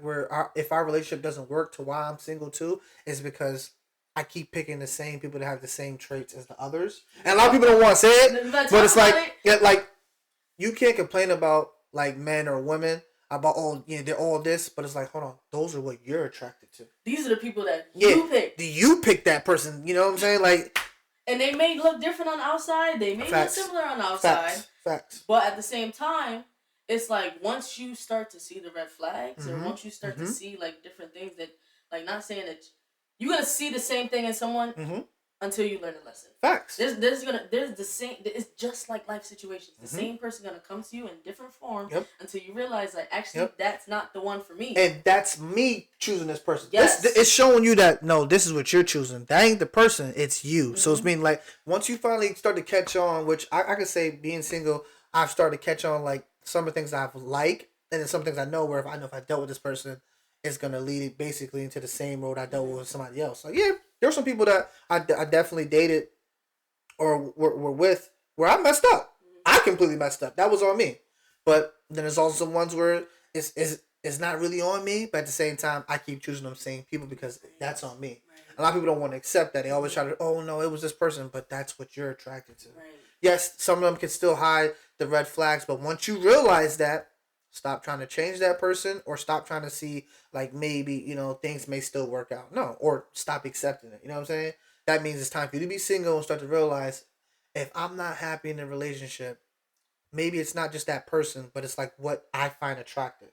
if our relationship doesn't work to why I'm single too is because I keep picking the same people that have the same traits as the others. And a lot of people don't want to say it, but it's like you can't complain about like men or women about they're all this, but it's like, hold on, those are what you're attracted to. These are the people that you pick. Do you pick that person? You know what I'm saying? Like, and they may look different on the outside. They may look similar on the outside. Facts. But at the same time, it's like once you start to see the red flags, or once you start to see like different things that, like, not saying that you're gonna see the same thing in someone until you learn a lesson. Facts. There's the same. It's just like life situations. The same person gonna come to you in different form until you realize like actually that's not the one for me. And that's me choosing this person. Yes. It's showing you that no, this is what you're choosing. That ain't the person. It's you. So it's mean like once you finally start to catch on, which I could say being single, I've started to catch on like some of the things I've liked, and then some things I know where if I dealt with this person, it's gonna lead basically into the same road I dealt with somebody else. Like yeah, there are some people that I definitely dated or were with where I messed up. I completely messed up. That was on me. But then there's also some ones where it's not really on me, but at the same time, I keep choosing them same people because that's on me. A lot of people don't want to accept that. They always try to, oh no, it was this person, but that's what you're attracted to. Right. Yes, some of them can still hide the red flags, but once you realize that, stop trying to change that person or stop trying to see like maybe, things may still work out. No, or stop accepting it. You know what I'm saying? That means it's time for you to be single and start to realize if I'm not happy in a relationship, maybe it's not just that person, but it's like what I find attractive.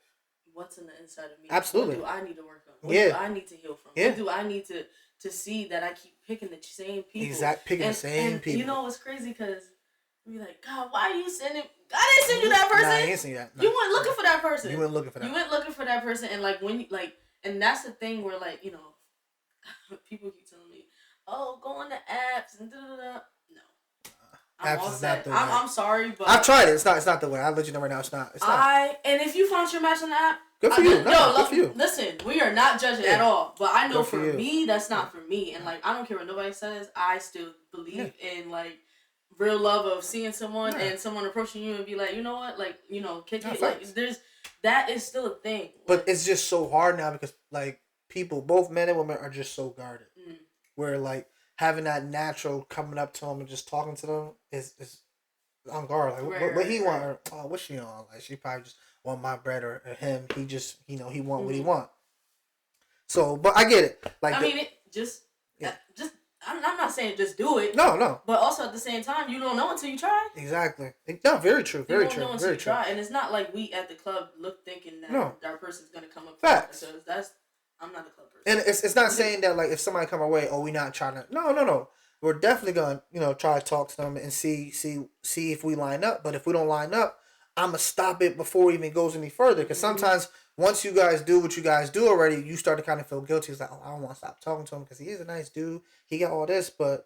What's in the inside of me? Absolutely. What do I need to work on? What do I need to heal from? Yeah. What do I need to see that I keep picking the same people? Exactly, the same people. You know what's crazy? Because we like, God, why are you sending? God didn't send you that person. Nah, I didn't send you that. Nah. You weren't looking for that person. You weren't looking for that. You weren't looking for that person, and like when you like, and that's the thing where like people keep telling me, oh, go on the apps and da da da. No. Apps is not the way. I'm sorry, but I've tried it. It's not the way. I'll let you know right now. It's not. And if you found your match on the app, good for you. Good for you. Listen, we are not judging at all. But I know for you. me, that's not for me. And like, I don't care what nobody says. I still believe in like real love of seeing someone and someone approaching you and be like, you know what, like kick it. Like that is still a thing. But it's just so hard now because like people, both men and women, are just so guarded. Where like having that natural coming up to them and just talking to them is on guard. Like what he want? Or, what she on? Like she probably just want my bread or him. He just he want what he want. So, but I get it. Like I mean, I'm not saying just do it. No. But also at the same time, you don't know until you try. Exactly. No, very true. Very true. You don't know until you try, and it's not like we at the club look thinking that our person's gonna come up. Facts. Because I'm not a club person. And it's not saying that like if somebody come our way, we not trying to. No. We're definitely gonna try to talk to them and see if we line up. But if we don't line up, I'ma stop it before it even goes any further. Because sometimes once you guys do what you guys do already, you start to kind of feel guilty. It's like, I don't want to stop talking to him because he is a nice dude. He got all this, but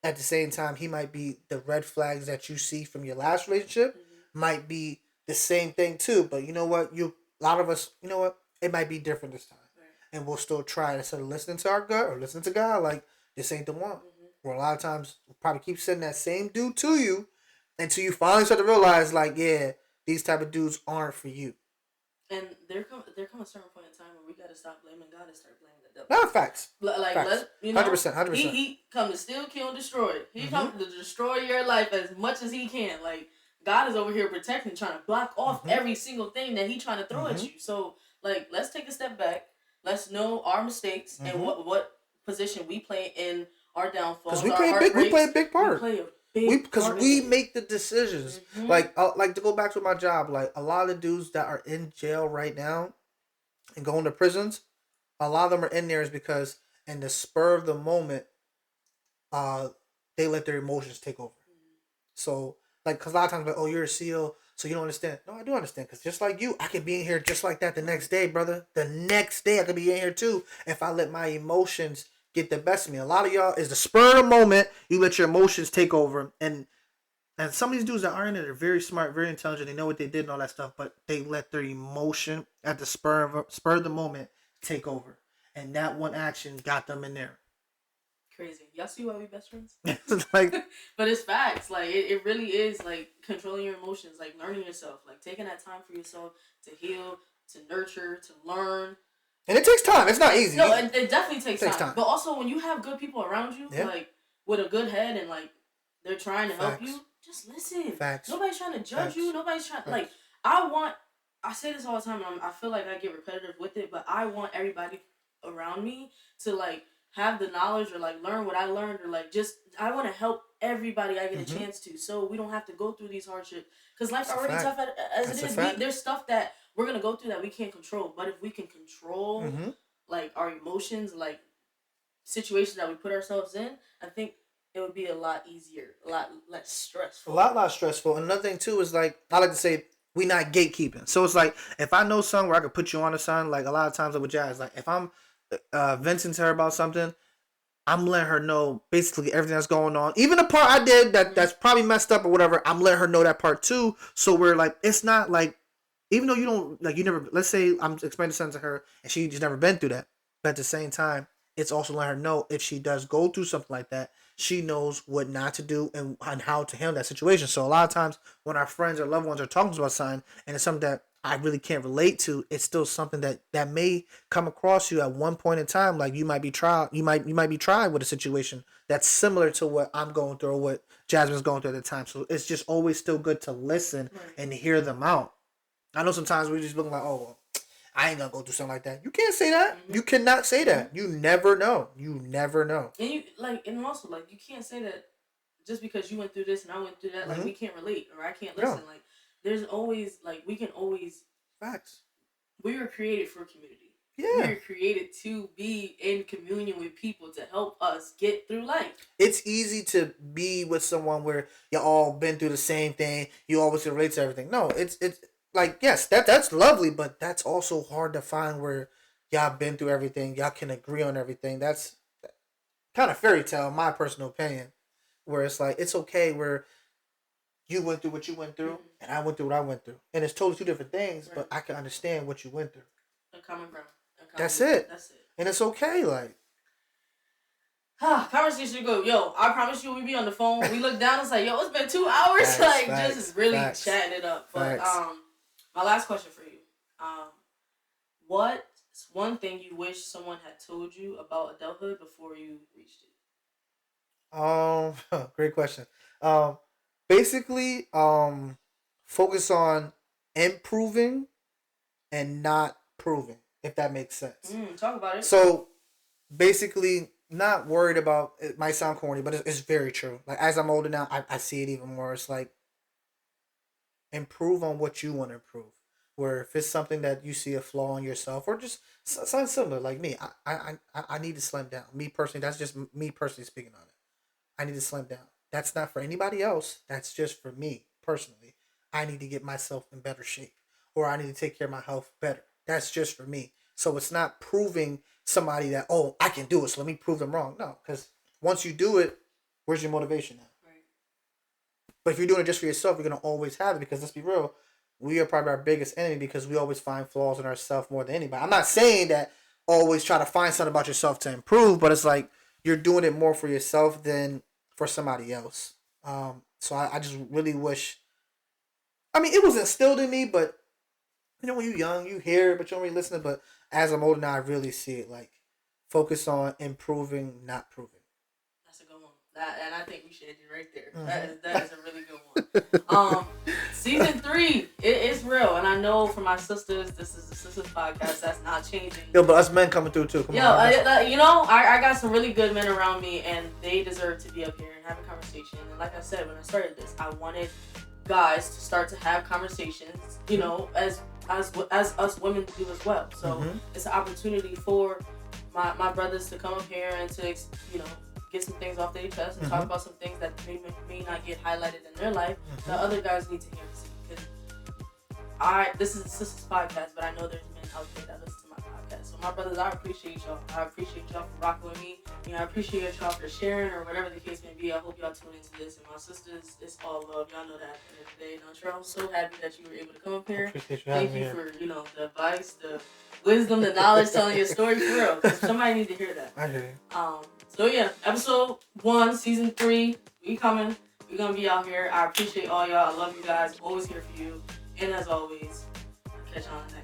at the same time, he might be the red flags that you see from your last relationship might be the same thing too. But you know what? A lot of us, you know what? It might be different this time. Right. And we'll still try instead of listening to our gut or listening to God, like, this ain't the one. Where a lot of times we'll probably keep sending that same dude to you until you finally start to realize, like, yeah, these type of dudes aren't for you. And there come a certain point in time where we gotta stop blaming God and start blaming the devil. No, facts. Like, facts. 100%. He come to steal, kill, and destroy. He come to destroy your life as much as he can. Like, God is over here protecting, trying to block off every single thing that he trying to throw at you. So, like, let's take a step back. Let's know our mistakes and what position we play in our downfalls. Because we play a big part. Because we make the decisions. Like to go back to my job, like a lot of the dudes that are in jail right now and going to prisons, a lot of them are in there is because in the spur of the moment, they let their emotions take over. So like, because a lot of times like, oh, you're a CEO, so you don't understand. No, I do understand. Because just like you, I could be in here just like that the next day, brother. The next day I could be in here too if I let my emotions get the best of me. A lot of y'all is the spur of the moment. You let your emotions take over, and some of these dudes that are in it are very smart, very intelligent. They know what they did and all that stuff, but they let their emotion at the spur of the moment take over, and that one action got them in there. Crazy. Y'all see why we best friends? Like, but it's facts. Like it really is like controlling your emotions, like learning yourself, like taking that time for yourself to heal, to nurture, to learn. And it takes time. It's not easy. No, it definitely takes time. But also, when you have good people around you, like, with a good head and, like, they're trying to help you, just listen. Facts. Nobody's trying to judge you. Nobody's trying... Like, I say this all the time, and I feel like I get repetitive with it, but I want everybody around me to, like, have the knowledge or, like, learn what I learned or, like, just... I want to help everybody I get a chance to, so we don't have to go through these hardships. Because life's already tough as it is. There's stuff that... we're going to go through that we can't control. But if we can control, like, our emotions, like, situations that we put ourselves in, I think it would be a lot easier, a lot less stressful. A lot less stressful. And another thing, too, is, like, I like to say, we not gatekeeping. So it's like, if I know something where I could put you on to something, like, a lot of times with Jazz, like, if I'm venting to her about something, I'm letting her know basically everything that's going on. Even the part I did that's probably messed up or whatever, I'm letting her know that part too. So we're like, it's not like, even though you don't, like, you never, let's say I'm explaining something to her and she's never been through that. But at the same time, it's also letting her know if she does go through something like that, she knows what not to do and how to handle that situation. So a lot of times when our friends or loved ones are talking about something and it's something that I really can't relate to, it's still something that may come across you at one point in time. Like you might be tried with a situation that's similar to what I'm going through or what Jasmine's going through at the time. So it's just always still good to listen and hear them out. I know sometimes we just look like, oh, well, I ain't gonna go do something like that. You can't say that. You cannot say that. You never know. You never know. And you and also you can't say that just because you went through this and I went through that. Like we can't relate or I can't listen. Yeah. Like there's always we can always facts. We were created for community. Yeah. We were created to be in communion with people to help us get through life. It's easy to be with someone where you all been through the same thing. You always relate to everything. No, it's. Like, yes, that's lovely, but that's also hard to find where y'all been through everything. Y'all can agree on everything. That's kind of fairy tale, in my personal opinion, where it's like, it's okay where you went through what you went through and I went through what I went through. And it's totally two different things, but I can understand what you went through. A common ground. That's it. And it's okay, like. Conversation go, yo, I promise you we be on the phone. We look down and say, yo, it's been 2 hours. Facts, just really chatting it up. But, my last question for you. What's one thing you wish someone had told you about adulthood before you reached it? Great question. Basically, focus on improving and not proving, if that makes sense. Talk about it. So, basically, not worried about, it might sound corny, but it's very true. Like, as I'm older now, I see it even more. It's like, improve on what you want to improve. Where if it's something that you see a flaw in yourself, or just something similar, like me, I need to slim down. Me personally, that's just me personally speaking on it. I need to slim down. That's not for anybody else. That's just for me personally. I need to get myself in better shape, or I need to take care of my health better. That's just for me. So it's not proving somebody that, oh, I can do it, so let me prove them wrong. No, because once you do it, where's your motivation now? But if you're doing it just for yourself, you're going to always have it, because let's be real, we are probably our biggest enemy because we always find flaws in ourselves more than anybody. I'm not saying that always try to find something about yourself to improve, but it's like you're doing it more for yourself than for somebody else. So I just really wish, I mean, it was instilled in me, but you know, when you're young, you hear it, but you don't really listen. But as I'm older now, I really see it. Like, focus on improving, not proving. And I think we should end it right there. That is a really good one. Season 3, it's real. And I know for my sisters, this is the Sisters Podcast. That's not changing. Yo, but us men coming through too. Come on. I got some really good men around me, and they deserve to be up here and have a conversation. And like I said, when I started this, I wanted guys to start to have conversations, you know, as us women do as well. So it's an opportunity for my brothers to come up here and to, you know, get some things off their chest and talk about some things that may not get highlighted in their life that other guys need to hear and see. Because this is a Sisters Podcast, but I know there's men out there that listen to my podcast. So my brothers, I appreciate y'all. I appreciate y'all for rocking with me. You know, I appreciate y'all for sharing or whatever the case may be. I hope y'all tune into this. And my sisters, it's all love. Y'all know that at the end of the day. Dontrell, I'm so happy that you were able to come up here. Thank you for, you know, the advice, the wisdom, the knowledge, telling your story for real. Because somebody need to hear that. I hear you. So yeah, episode 1, season 3, we coming. We're gonna be out here. I appreciate all y'all. I love you guys. Always here for you. And as always, catch you on the next.